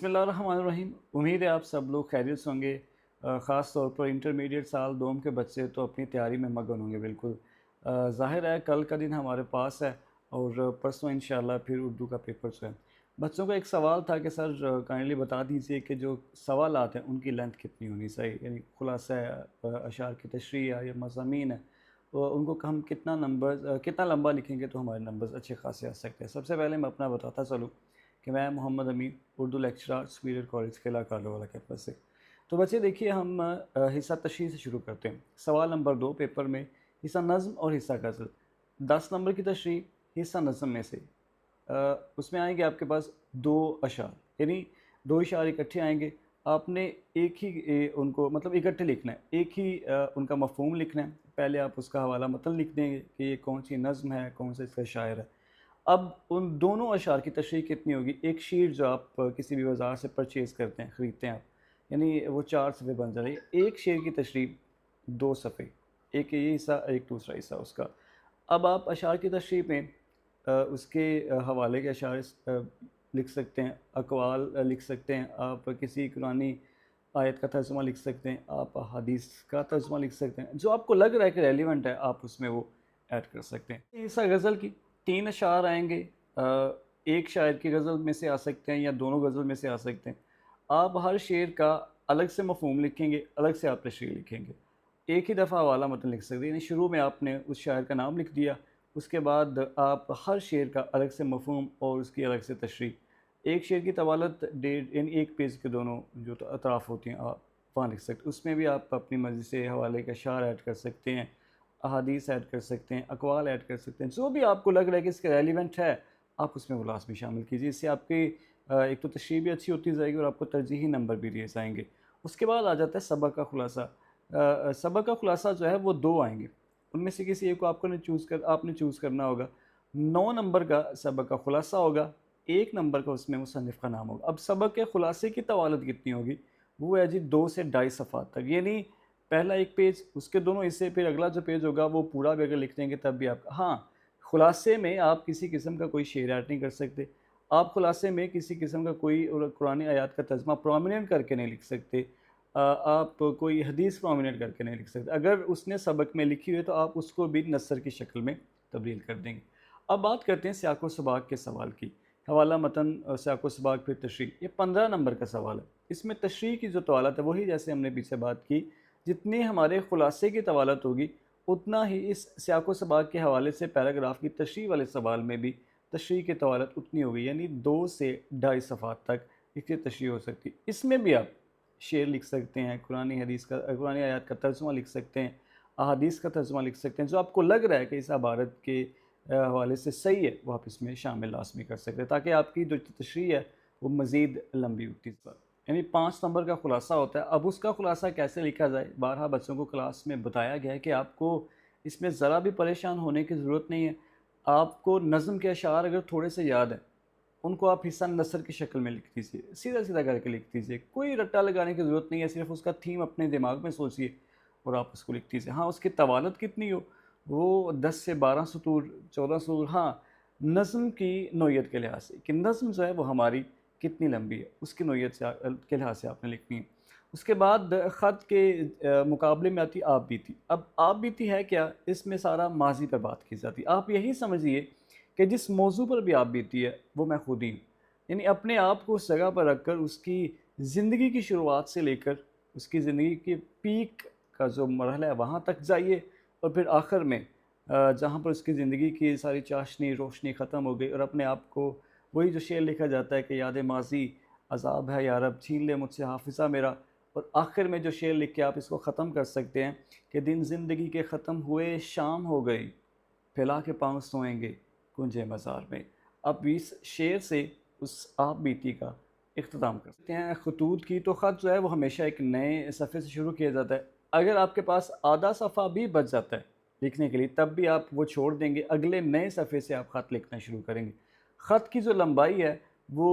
बिस्मिल्लाहिर्रहमानिर्रहीम। उम्मीद है आप सब लोग खैरियत से होंगे। ख़ास तौर पर इंटरमीडिएट साल दोम के बच्चे तो अपनी तैयारी में मगन होंगे बिल्कुल। ज़ाहिर है कल का दिन हमारे पास है और परसों इंशाल्लाह फिर उर्दू का पेपर जो है। बच्चों का एक सवाल था कि सर काइंडली बता दीजिए कि जो सवालात हैं उनकी लेंथ कितनी होनी चाहिए, यानी खुलासा है, अशार की तशरीह है या मज़ामीन है, तो उनको हम कितना लंबा लिखेंगे तो हमारे नंबर्स अच्छे खासे आ सकते हैं। सबसे पहले मैं अपना बताता चलूँ कि मैं मोहम्मद अमीन, उर्दू लेक्चरर, सुपीरियर कॉलेज किला कालो वाला कैंपस से। तो बच्चे देखिए, हम हिस्सा तशरीह से शुरू करते हैं। सवाल नंबर 2 पेपर में, हिस्सा नज़्म और हिस्सा गज़ल। 10 नंबर की तशरीह हिस्सा नज़्म में से। उसमें आएंगे आपके पास 2 अशार, यानी 2 इशारे इकट्ठे आएंगे। आपने एक ही उनको मतलब इकट्ठे लिखना है, एक ही उनका मफ़हूम लिखना है। पहले आप उसका हवाला मतन लिख देंगे कि ये कौन सी नज़्म है, कौन सा इसका शायर है। अब उन दोनों अशार की तशरीह कितनी होगी? एक शीट जो आप किसी भी बाज़ार से परचेज़ करते हैं, ख़रीदते हैं आप, यानी वो 4 सफ़े बन जा रही है। एक शेर की तशरीह 2 सफ़े, एक ये हिस्सा, एक दूसरा हिस्सा उसका। अब आप अशार की तशरीह में उसके हवाले के अशार लिख सकते हैं, अक़वाल लिख सकते हैं, आप किसी कुरानी आयत का तर्जुमा लिख सकते हैं, आप हदीस का तर्जुमा लिख सकते हैं। जो आपको लग रहा है कि रेलिवेंट है, आप उसमें वो ऐड कर सकते हैं। हिस्सा गज़ल की 3 अशार आएंगे। एक शायर की गज़ल में से आ सकते हैं या दोनों गज़ल में से आ सकते हैं। आप हर शेर का अलग से मफ़हूम लिखेंगे, अलग से आप तशरीह लिखेंगे। एक ही दफ़ा हवाला मतन लिख सकते हैं, यानी शुरू में आपने उस शायर का नाम लिख दिया, उसके बाद आप हर शेर का अलग से मफ़हूम और उसकी अलग से तशरीह। एक शेर की तवालत डेढ़, यानी एक पेज के दोनों जो अतराफ़ होती हैं, आप वहाँ लिख सकते हैं। उसमें भी आप अपनी मर्ज़ी से हवाले के अशार ऐड कर सकते हैं, अहादीस ऐड कर सकते हैं, अक़वाल ऐड कर सकते हैं। जो भी आपको लग रहा है कि इसका रेलिवेंट है, आप उसमें वो लाज़मी शामिल कीजिए। इससे आपकी एक तो तशरीह भी अच्छी होती जाएगी और आपको तरजीही नंबर भी दिए जाएंगे। उसके बाद आ जाता है सबक का खुलासा। सबक का खुलासा जो है वो 2 आएंगे, उनमें से किसी एक को आपने चूज़ करना होगा। 9 नंबर का सबक का खुलासा होगा, 1 नंबर का उसमें मुसन्निफ़ का नाम होगा। अब सबक के खुलासे की तवालत कितनी होगी? वो है जी 2 से ढाई सफ़हात तक, यानी पहला एक पेज, उसके दोनों हिस्से, फिर अगला जो पेज होगा वो पूरा भी अगर लिख देंगे तब भी आपका। हाँ, खुलासे में आप किसी किस्म का कोई शेर ऐड नहीं कर सकते। आप खुलासे में किसी किस्म का कोई कुरानी आयत का तर्जुमा प्रोमिनेंट करके नहीं लिख सकते। आप कोई हदीस प्रोमिनेंट करके नहीं लिख सकते। अगर उसने सबक में लिखी हुई है तो आप उसको भी नसर की शक्ल में तब्दील कर देंगे। अब बात करते हैं सियाक़ व सबाक़ के सवाल की। हवाला मतन, सियाक़ व सबाक़, फिर तशरीह। ये 15 नंबर का सवाल है। इसमें तशरीह की जो तवालत है वही जैसे हमने पीछे बात की, जितनी हमारे खुलासे की तवालत होगी उतना ही इस सियाक़ व सबाक़ के हवाले से पैराग्राफ की तशरीह वाले सवाल में भी तशरीह की तवालत उतनी होगी, यानी 2 से ढाई सफ़हात तक इसकी तशरीह हो सकती है। इसमें भी आप शेर लिख सकते हैं, कुरानी आयत का तर्जुमा लिख सकते हैं, अहादीस का तर्जुमा लिख सकते हैं। जो आपको लग रहा है कि इस इबारत के हवाले से सही है, वो आप इसमें शामिल लाज़मी कर सकते हैं, ताकि आपकी जो तशरीह है वो मज़ीद लंबी होती है। यानी 5 नंबर का खुलासा होता है। अब उसका खुलासा कैसे लिखा जाए, बारहा बच्चों को क्लास में बताया गया है कि आपको इसमें ज़रा भी परेशान होने की ज़रूरत नहीं है। आपको नज़्म के अशार अगर थोड़े से याद हैं, उनको आप हिस्सा नसर की शक्ल में लिख दीजिए, सीधा-सीधा करके लिख दीजिए। कोई रट्टा लगाने की ज़रूरत नहीं है, सिर्फ़ उसका थीम अपने दिमाग में सोचिए और आप उसको लिख दीजिए। हाँ, उसकी तवालत कितनी हो, वो 10 से 12 सतूर, 14 सतूर। हाँ, नज़्म की नोयत के लिहाज से कि नज़्म जो है वो हमारी कितनी लंबी है, उसकी नोयत से के लिहाज से आपने लिखनी है। उसके बाद ख़त के मुकाबले में आती आप बीती। अब आप बीती है क्या? इसमें सारा माज़ी पर बात की जाती है। आप यही समझिए कि जिस मौजू पर भी आप बीती है वो मैं खुद ही हूँ। यानी अपने आप को उस जगह पर रख कर उसकी ज़िंदगी की शुरुआत से लेकर उसकी ज़िंदगी के पीक का जो मरहला है वहाँ तक जाइए, और फिर आखिर में जहाँ पर उसकी ज़िंदगी की सारी चाशनी रोशनी ख़त्म हो गई और अपने आप को, वही जो शेर लिखा जाता है कि याद माज़ी अज़ाब है या रब, छीन ले मुझसे हाफ़िज़ा मेरा। और आखिर में जो शेर लिख के आप इसको ख़त्म कर सकते हैं कि दिन ज़िंदगी के ख़त्म हुए शाम हो गई, फैला के पाँव सोएंगे कुंजे मज़ार में। अब इस शेर से उस आप बीती का इख्तिताम कर सकते हैं। खतूत की तो ख़त जो है वो हमेशा एक नए सफ़े से शुरू किया जाता है। अगर आपके पास आधा सफ़ा भी बच जाता है लिखने के लिए, तब भी आप वो छोड़ देंगे, अगले नए सफ़े से आप ख़त लिखना शुरू करेंगे। ख़त की जो लंबाई है वो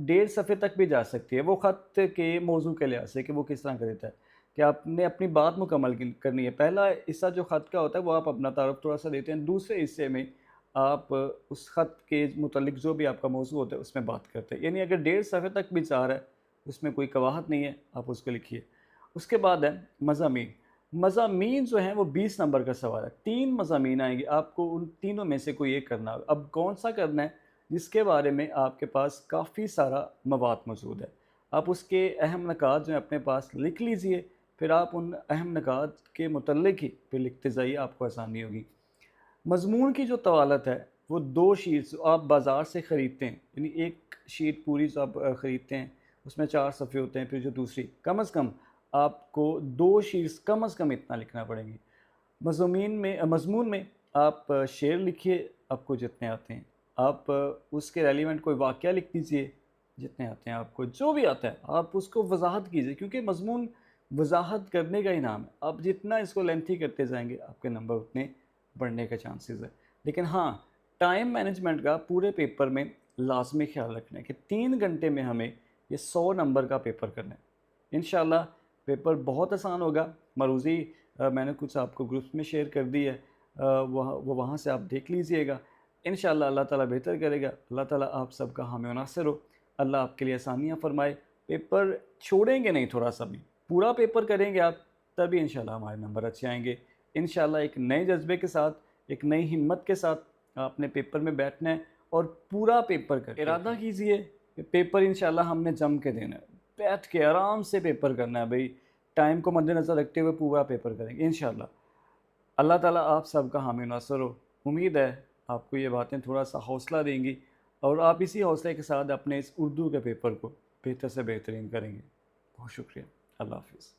1.5 सफ़े तक भी जा सकती है। वो ख़त के मौजू के लिहाज से कि वो किस तरह का देता है, कि आपने अपनी बात मुकम्मल करनी है। पहला हिस्सा जो ख़त का होता है वो आप अपना तारुफ़ थोड़ा-सा देते हैं, दूसरे हिस्से में आप उस ख़त के मुतल्लिक़ जो भी आपका मौजू होता है उसमें बात करते हैं। यानी अगर 1.5 सफ़े तक भी जा रहा है اس میں کوئی قواعد نہیں ہے، آپ اس کو لکھیے۔ اس کے بعد ہے مضامین۔ مضامین جو ہیں وہ 20 نمبر کا سوال ہے، 3 مضامین آئیں گے، آپ کو ان تینوں میں سے کوئی ایک کرنا ہوگا۔ اب کون سا کرنا ہے؟ جس کے بارے میں آپ کے پاس کافی سارا مواد موجود ہے، آپ اس کے اہم نکات جو ہیں اپنے پاس لکھ لیجئے، پھر آپ ان اہم نکات کے متعلق ہی پھر لکھتے جائیے، آپ کو آسانی ہوگی۔ مضمون کی جو طوالت ہے وہ 2 شیٹس آپ بازار سے خریدتے ہیں، یعنی ایک شیٹ پوری جو آپ خریدتے ہیں اس میں 4 صفحے ہوتے ہیں، پھر جو دوسری کم از کم آپ کو 2 شیٹس کم از کم اتنا لکھنا پڑیں گی۔ مضمون میں آپ شعر لکھیے، آپ کو جتنے آتے ہیں، آپ اس کے ریلیونٹ کوئی واقعہ لکھ دیجئے، جتنے آتے ہیں آپ کو، جو بھی آتا ہے آپ اس کو وضاحت کیجئے، کیونکہ مضمون وضاحت کرنے کا انعام ہے۔ آپ جتنا اس کو لینتھی کرتے جائیں گے آپ کے نمبر اتنے بڑھنے کا چانسز ہے۔ لیکن ہاں، ٹائم مینجمنٹ کا پورے پیپر میں لازمی خیال رکھنا ہے کہ 3 گھنٹے میں ہمیں یہ 100 نمبر کا پیپر کرنا ہے۔ انشاءاللہ پیپر بہت آسان ہوگا۔ مروزی میں نے کچھ آپ کو گروپس میں شیئر کر دی ہے، وہ وہاں سے آپ دیکھ لیجئے گا۔ انشاءاللہ اللہ تعالیٰ بہتر کرے گا۔ اللہ تعالیٰ آپ سب کا حامی و ناصر ہو۔ اللہ آپ کے لیے آسانیاں فرمائے۔ پیپر چھوڑیں گے نہیں تھوڑا سا بھی، پورا پیپر کریں گے آپ، تبھی انشاءاللہ ہمارے نمبر اچھے آئیں گے۔ انشاءاللہ ایک نئے جذبے کے ساتھ، ایک نئی ہمت کے ساتھ آپ نے پیپر میں بیٹھنا ہے اور پورا پیپر کر ارادہ کیجئے کہ پیپر انشاءاللہ ہم نے جم کے دینا ہے، بیٹھ کے آرام سے پیپر کرنا ہے بھائی، ٹائم کو مد نظر رکھتے ہوئے پورا پیپر کریں گے انشاءاللہ۔ اللہ تعالیٰ آپ سب کا حامی و ناصر ہو۔ امید ہے آپ کو یہ باتیں تھوڑا سا حوصلہ دیں گی اور آپ اسی حوصلے کے ساتھ اپنے اس اردو کے پیپر کو بہتر سے بہترین کریں گے۔ بہت شکریہ۔ اللہ حافظ۔